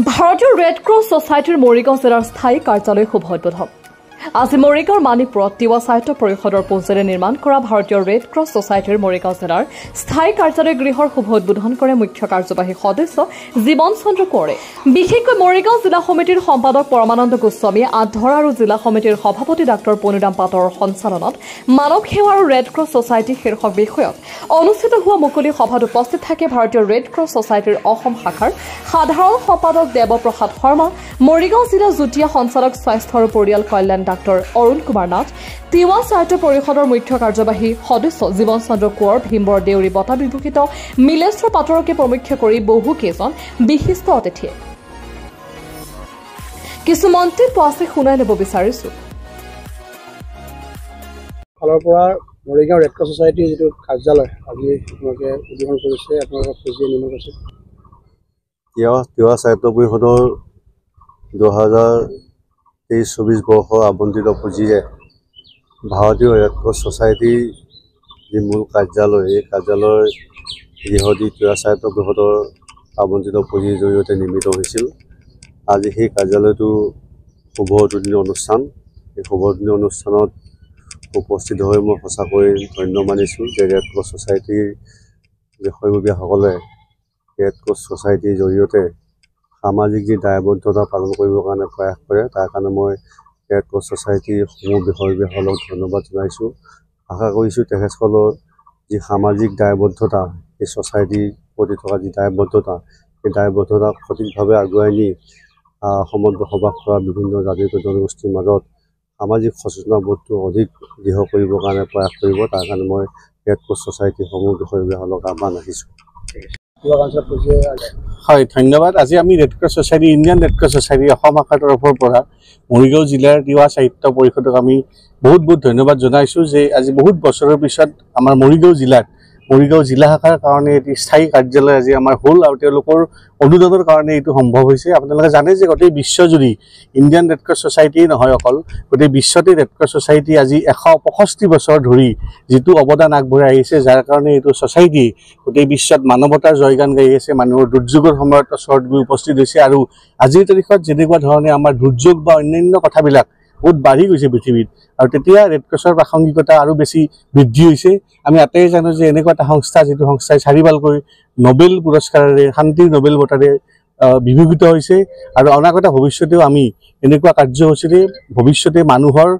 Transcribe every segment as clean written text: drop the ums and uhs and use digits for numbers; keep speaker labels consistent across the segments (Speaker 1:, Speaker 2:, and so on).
Speaker 1: ভাৰতীয় red cross ছ'চাইটিৰ মৰিগাঁও জিলাৰ স্থায়ী কাৰ্যালয় শুভ উদ্বোধন। আজি মৰিগাঁৱৰ মানিকপুৰত তিৱা সাহিত্য পৰিষদৰ পুঁজিৰে নিৰ্মাণ কৰা ভাৰতীয় ৰেড ক্ৰছ ছ'চাইটিৰ মৰিগাঁও জিলাৰ স্থায়ী কাৰ্যালয় গৃহৰ শুভ উদ্বোধন কৰে মুখ্য কাৰ্যবাহী সদস্য জীৱন চন্দ্ৰ কোঁৱৰে। বিশেষকৈ মৰিগাঁও জিলা সমিতিৰ সম্পাদক পৰমানন্দ গোস্বামী, আধৰা আৰু জিলা সমিতিৰ সভাপতি ডাঃ পনুৰাম পাটৰৰ সঞ্চালনত মানৱ সেৱা আৰু ৰেড ক্ৰছ ছ'চাইটি শীৰ্ষক বিষয়ত অনুষ্ঠিত হোৱা মুকলি সভাত উপস্থিত থাকে ভাৰতীয় ৰেড ক্ৰছ ছ'চাইটিৰ অসম শাখাৰ সাধাৰণ সম্পাদক দেৱপ্ৰসাদ শৰ্মা, মৰিগাঁও জিলা যুটীয়া সঞ্চালক স্বাস্থ্য আৰু পৰিয়াল কল্যাণ ডাঃ অৰুণ কুমাৰ নাথ, তিৱা সাহিত্য পৰিষদৰ মুখ্য কাৰ্যবাহী সদস্য জীৱন চন্দ্ৰ কোঁৱৰ, ভীমবৰ দেউৰী বঁটা বিভূষিত মিলেশ্বৰ পাটৰকে প্ৰমুখ কৰি বহু কেইজন বিশিষ্ট অতিথিয়ে কিছু মন্তব্য আছে শুনাই ল'ব বিচাৰিছো।
Speaker 2: ফালৰ পৰা মৰিগাঁও ৰেড ক্ৰছ ছ'চাইটিৰ যিটো কাৰ্যালয় আজি আপোনালোকে উদ্বোধন কৰিছে, আপোনালোকৰ পুঁজিয়ে নিৰ্মাণ কৰিছে।
Speaker 3: তিৱা সাহিত্য পৰিষদৰ 2023-24 বৰ্ষৰ আবণ্টিত পুঁজিৰে ভাৰতীয় ৰেড ক্ৰছ ছ'চাইটিৰ যি মূল কাৰ্যালয়, এই কাৰ্যালয়ৰ গৃহটি তিৱা সাহিত্য পৰিষদৰ আবণ্টিত পুঁজিৰ জৰিয়তে নিৰ্মিত হৈছিল। আজি সেই কাৰ্যালয়টো শুভ উদ্বোধনী অনুষ্ঠান। এই শুভ উদ্বোধনী অনুষ্ঠানত উপস্থিত হৈ মই সঁচাকৈ ধন্য মানিছোঁ যে ৰেড ক্ৰছ ছ'চাইটিৰ বিষয়ববীয়াসকলে ৰেড ক্ৰছ ছ'চাইটিৰ জৰিয়তে সামাজিক যি দায়বদ্ধতা পালন কৰিবৰ কাৰণে প্ৰয়াস কৰে, তাৰ কাৰণে মই ৰেড ক্ৰছ ছ'চাইটিৰ সমূহ বিষয়ববীয়াসকলক ধন্যবাদ জনাইছোঁ। আশা কৰিছোঁ তেখেতসকলৰ যি সামাজিক দায়বদ্ধতা, এই ছ'চাইটিৰ প্ৰতি থকা যি দায়বদ্ধতা, সেই দায়বদ্ধতাক সঠিকভাৱে আগুৱাই নি অসমত বসবাস কৰা বিভিন্ন জাতি জনগোষ্ঠীৰ মাজত সামাজিক সচেতনতাবোধটো অধিক দৃঢ় কৰিবৰ কাৰণে প্ৰয়াস কৰিব। তাৰ কাৰণে মই ৰেড ক্ৰছ ছ'চাইটিৰ সমূহ বিষয়ববীয়াসকলক আহ্বান ৰাখিছোঁ।
Speaker 4: হয়, ধন্যবাদ। আজি আমি red cross society, Indian red cross society Assam শাখাৰ তৰফৰ পৰা মৰিগাঁও জিলাৰ তিৱা সাহিত্য পৰিষদক আমি বহুত ধন্যবাদ জনাইছোঁ যে আজি বহুত বছৰৰ পিছত আমাৰ মৰিগাঁও জিলা শাখাৰ কাৰণে এটি স্থায়ী কাৰ্যালয় আজি আমাৰ হ'ল আৰু তেওঁলোকৰ অনুদানৰ কাৰণে এইটো সম্ভৱ হৈছে। আপোনালোকে জানে যে গোটেই বিশ্বজুৰি ইণ্ডিয়ান ৰেড ক্ৰছ ছ'চাইটিয়ে নহয়, অকল গোটেই বিশ্বতে ৰেড ক্ৰছ ছ'চাইটি আজি 165 বছৰ ধৰি যিটো অৱদান আগবঢ়াই আহিছে, যাৰ কাৰণে এইটো ছ'চাইটিয়ে গোটেই বিশ্বত মানৱতাৰ জয়গান গাই আছে, মানুহৰ দুৰ্যোগৰ সময়ত ওচৰত গৈ উপস্থিত হৈছে। আৰু আজিৰ তাৰিখত যেনেকুৱা ধৰণে আমাৰ দুৰ্যোগ বা অন্যান্য কথাবিলাক বহুত বাঢ়ি গৈছে পৃথিৱীত, আৰু তেতিয়া ৰেড ক্ৰছৰ প্ৰাসংগিকতা আৰু বেছি বৃদ্ধি হৈছে। আমি আটাইয়ে জানো যে এনেকুৱা এটা সংস্থা, যিটো সংস্থাই 4 বাৰকৈ নোবেল পুৰস্কাৰেৰে, শান্তিৰ নোবেল বঁটাৰে বিভূষিত হৈছে। আৰু অনাগত ভৱিষ্যতেও আমি এনেকুৱা কাৰ্যসূচীৰে ভৱিষ্যতে মানুহৰ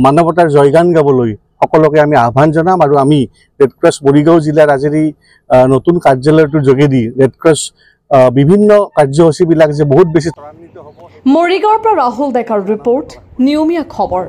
Speaker 4: মানৱতাৰ জয়গান গাবলৈ সকলোকে আমি আহ্বান জনাম। আৰু আমি ৰেড ক্ৰছ মৰিগাঁও জিলাৰ আজিৰ নতুন কাৰ্যালয়টোৰ যোগেদি ৰেড ক্ৰছ বিভিন্ন কাৰ্যসূচীবিলাক যে বহুত বেছি ত্বৰান্বিত হ'ব।
Speaker 1: মৰিগাঁৱৰ পৰা ৰাহুল ডেকাৰ ৰিপৰ্ট, নিয়মীয়া খবৰ।